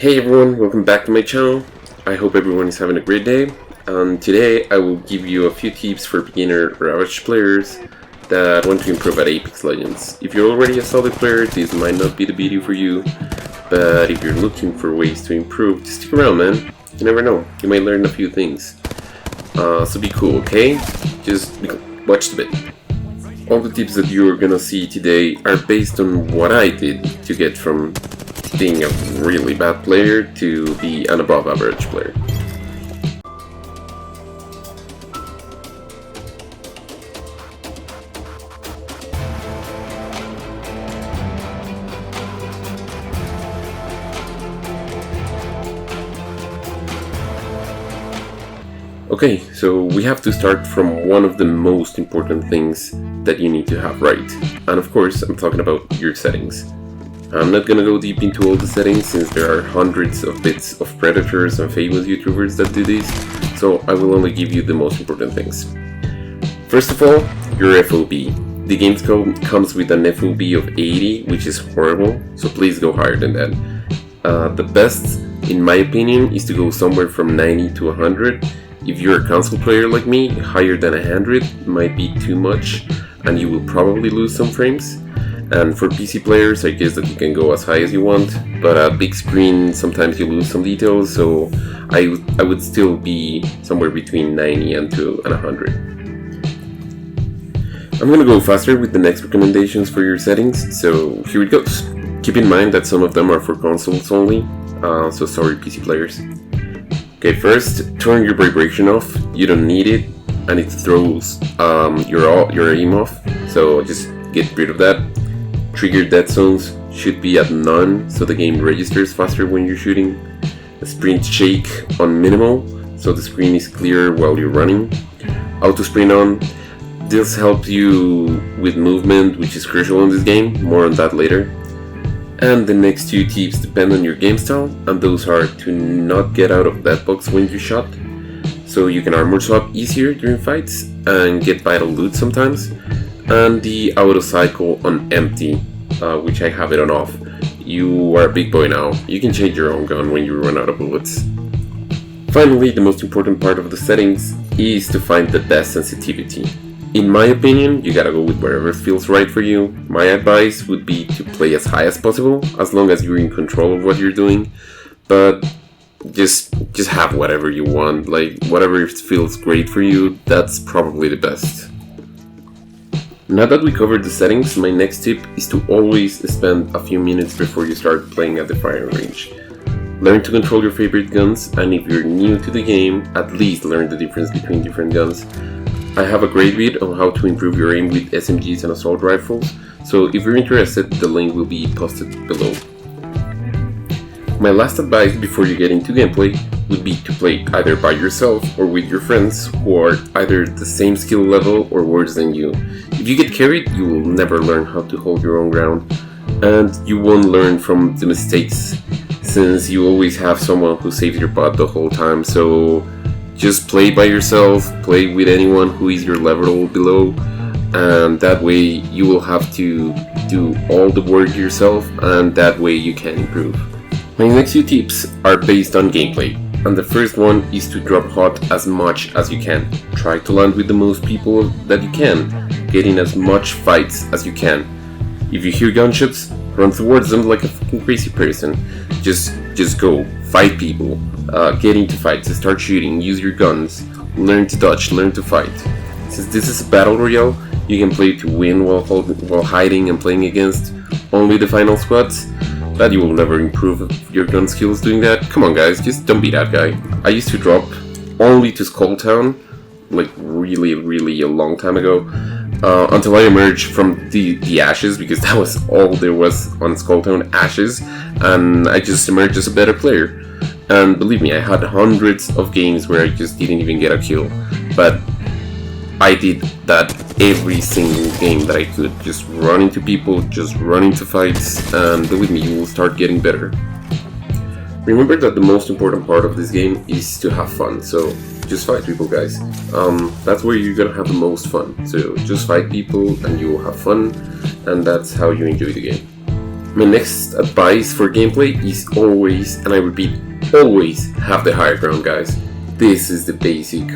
Hey everyone, welcome back to my channel. I hope everyone is having a great day. Today I will give you a few tips for beginner or average players that want to improve at Apex Legends. If you're already a solid player, this might not be the video for you, but if you're looking for ways to improve, just stick around, man. You never know, you might learn a few things. So be cool, okay? Just watch the video. All the tips that you're gonna see today are based on what I did to get from being a really bad player to be an above average player. Okay, so we have to start from one of the most important things that you need to have right. And of course, I'm talking about your settings. I'm not gonna go deep into all the settings since there are hundreds of bits of predators and famous YouTubers that do this, so I will only give you the most important things. First of all, your FOB. The game comes with an FOB of 80, which is horrible, so please go higher than that. The best, in my opinion, is to go somewhere from 90 to 100. If you're a console player like me, higher than 100 might be too much, and you will probably lose some frames. And for PC players, I guess that you can go as high as you want, but at big screen, sometimes you lose some details, so I would still be somewhere between 90 and 100. I'm gonna go faster with the next recommendations for your settings, so here it goes. Keep in mind that some of them are for consoles only, so sorry PC players. Okay, first, turn your vibration off. You don't need it, and it throws your aim off, so just get rid of that. Trigger dead zones should be at none, so the game registers faster when you're shooting. A sprint shake on minimal, so the screen is clear while you're running. Auto sprint on. This helps you with movement, which is crucial in this game. More on that later. And the next two tips depend on your game style, and those are to not get out of that box when you shot, so you can armor swap easier during fights and get vital loot sometimes. And the auto cycle on empty, which I have it on off. You are a big boy now, you can change your own gun when you run out of bullets. Finally, the most important part of the settings is to find the best sensitivity. In my opinion, you gotta go with whatever feels right for you. My advice would be to play as high as possible, as long as you're in control of what you're doing, but just have whatever you want, like whatever feels great for you, that's probably the best. Now that we covered the settings, my next tip is to always spend a few minutes before you start playing at the firing range. Learn to control your favorite guns, and if you're new to the game, at least learn the difference between different guns. I have a great video on how to improve your aim with SMGs and assault rifles, so if you're interested, the link will be posted below. My last advice before you get into gameplay would be to play either by yourself or with your friends who are either the same skill level or worse than you. If you get carried, you will never learn how to hold your own ground, and you won't learn from the mistakes since you always have someone who saves your butt the whole time. So just play by yourself, play with anyone who is your level below, and that way you will have to do all the work yourself, and that way you can improve. My next few tips are based on gameplay, and the first one is to drop hot as much as you can. Try to land with the most people that you can, get in as much fights as you can. If you hear gunshots, run towards them like a fucking crazy person. Just go, fight people, get into fights, start shooting, use your guns, learn to dodge, learn to fight. Since this is a battle royale, you can play to win while hiding and playing against only the final squads, but you will never improve your gun skills doing that. Come on guys, just don't be that guy. I used to drop only to Skull Town, like really a long time ago, until I emerged from the ashes, because that was all there was on Skull Town, ashes, and I just emerged as a better player. And believe me, I had hundreds of games where I just didn't even get a kill, but I did that every single game that I could. Just run into people, just run into fights, and believe me, you will start getting better. Remember that the most important part of this game is to have fun, so just fight people, guys. That's where you're gonna have the most fun. So just fight people and you will have fun, and that's how you enjoy the game. My next advice for gameplay is always, and I repeat, always have the high ground, guys. This is the basic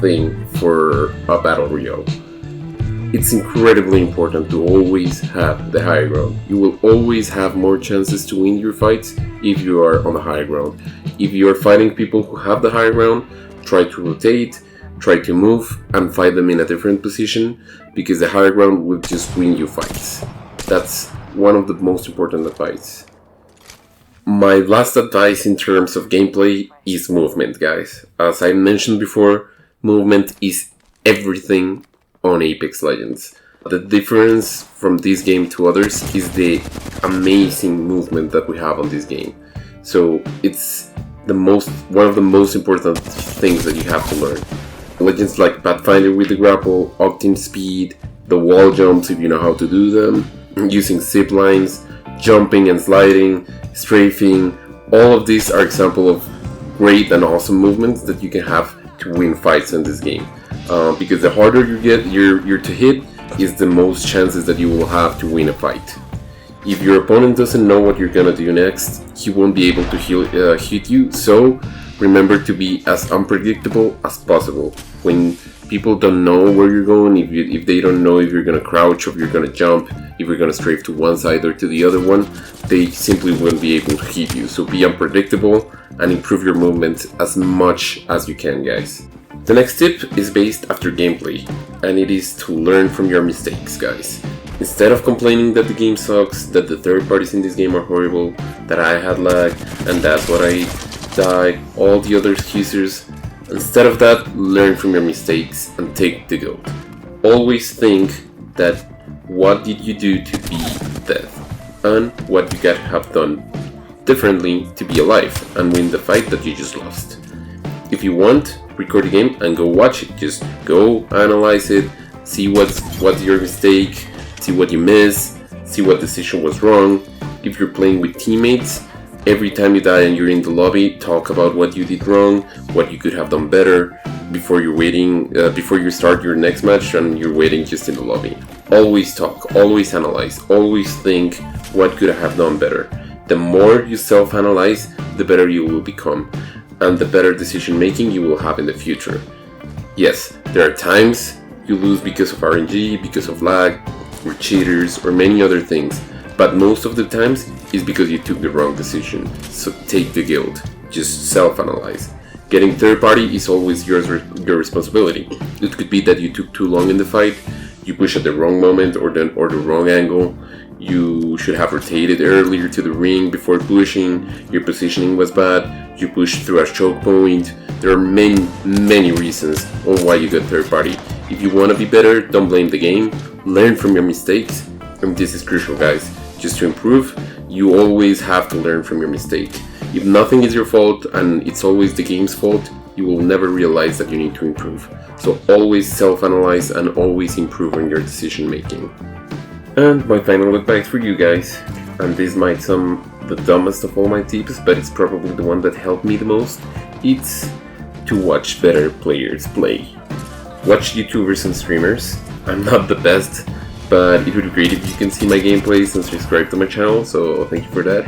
thing for a battle royale. It's incredibly important to always have the high ground. You will always have more chances to win your fights if you are on the high ground. If you are fighting people who have the high ground, try to rotate, try to move, and fight them in a different position, because the high ground will just win you fights. That's one of the most important advice. My last advice in terms of gameplay is movement, guys. As I mentioned before, movement is everything on Apex Legends. The difference from this game to others is the amazing movement that we have on this game. So it's one of the most important things that you have to learn. Legends like Pathfinder with the grapple, Octane speed, the wall jumps if you know how to do them, using zip lines, jumping and sliding, strafing, all of these are examples of great and awesome movements that you can have to win fights in this game. Because the harder you get you're to hit, is the most chances that you will have to win a fight. If your opponent doesn't know what you're gonna do next, he won't be able to hit you, so remember to be as unpredictable as possible. When people don't know where you're going, if they don't know if you're gonna crouch or if you're gonna jump, if you're gonna strafe to one side or to the other one, they simply won't be able to hit you. So be unpredictable and improve your movement as much as you can, guys. The next tip is based after gameplay, and it is to learn from your mistakes, guys. Instead of complaining that the game sucks, that the third parties in this game are horrible, that I had lag, and that's what I died, all the other excuses, instead of that, learn from your mistakes and take the gold. Always think that what did you do to be dead, and what you could have done differently to be alive and win the fight that you just lost. If you want, record the game and go watch it. Just go analyze it, see what's your mistake, see what you missed, see what decision was wrong. If you're playing with teammates, every time you die and you're in the lobby, talk about what you did wrong, what you could have done better before you start your next match and you're waiting just in the lobby. Always talk, always analyze, always think what could I have done better. The more you self-analyze, the better you will become, and the better decision making you will have in the future. Yes, there are times you lose because of RNG, because of lag, or cheaters, or many other things, but most of the times is because you took the wrong decision. So take the guilt, just self-analyze. Getting third party is always your responsibility. It could be that you took too long in the fight, you push at the wrong moment or the wrong angle, you should have rotated earlier to the ring before pushing, your positioning was bad, you pushed through a choke point. There are many reasons on why you got third party. If you want to be better, don't blame the game, learn from your mistakes, and this is crucial, guys. Just to improve, you always have to learn from your mistake. If nothing is your fault and it's always the game's fault, you will never realize that you need to improve. So always self-analyze and always improve on your decision making. And my final advice for you guys, and this might sound the dumbest of all my tips, but it's probably the one that helped me the most, it's to watch better players play. Watch YouTubers and streamers. I'm not the best, but it would be great if you can see my gameplays and subscribe to my channel, so thank you for that.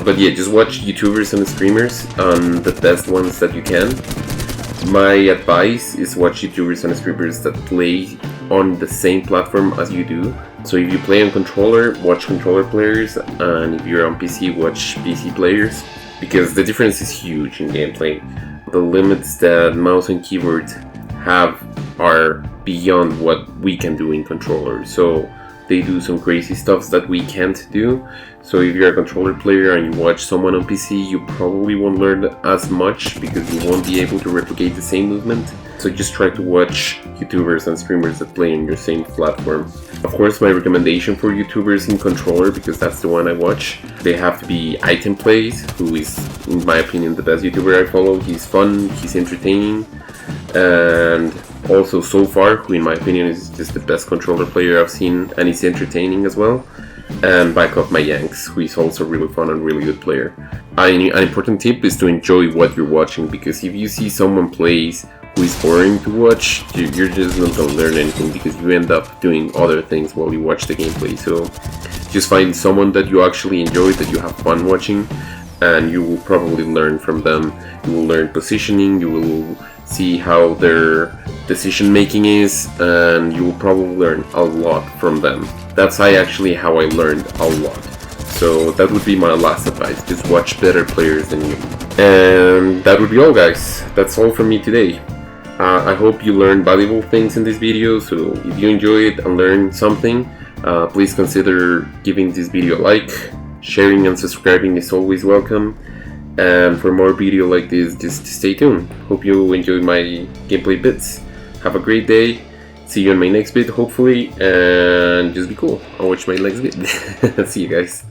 But yeah, just watch YouTubers and streamers, the best ones that you can. My advice is watch YouTubers and streamers that play on the same platform as you do. So if you play on controller, watch controller players, and if you're on PC, watch PC players, because the difference is huge in gameplay. The limits that mouse and keyboard have are beyond what we can do in controller, so they do some crazy stuff that we can't do. So if you're a controller player and you watch someone on PC, you probably won't learn as much because you won't be able to replicate the same movement. So just try to watch YouTubers and streamers that play on your same platform. Of course, my recommendation for YouTubers in controller, because that's the one I watch, they have to be Item Plays, who is, in my opinion, the best YouTuber I follow. He's fun, he's entertaining, and also Sofar, who in my opinion is just the best controller player I've seen, and he's entertaining as well. And Back Off My Yanks, who is also really fun and really good player. an important tip is to enjoy what you're watching, because if you see someone plays who is boring to watch, you're just not gonna learn anything, because you end up doing other things while you watch the gameplay. So just find someone that you actually enjoy, that you have fun watching, and you will probably learn from them. You will learn positioning, you will see how their decision making is, and you will probably learn a lot from them. That's actually how I learned a lot. So that would be my last advice, just watch better players than you. And that would be all, guys. That's all from me today. I hope you learned valuable things in this video, so if you enjoyed and learned something, please consider giving this video a like. Sharing and subscribing is always welcome. And for more video like this, just stay tuned. Hope you enjoy my gameplay bits. Have a great day. See you in my next bit, hopefully, and just be cool. I'll watch my next bit. See you guys.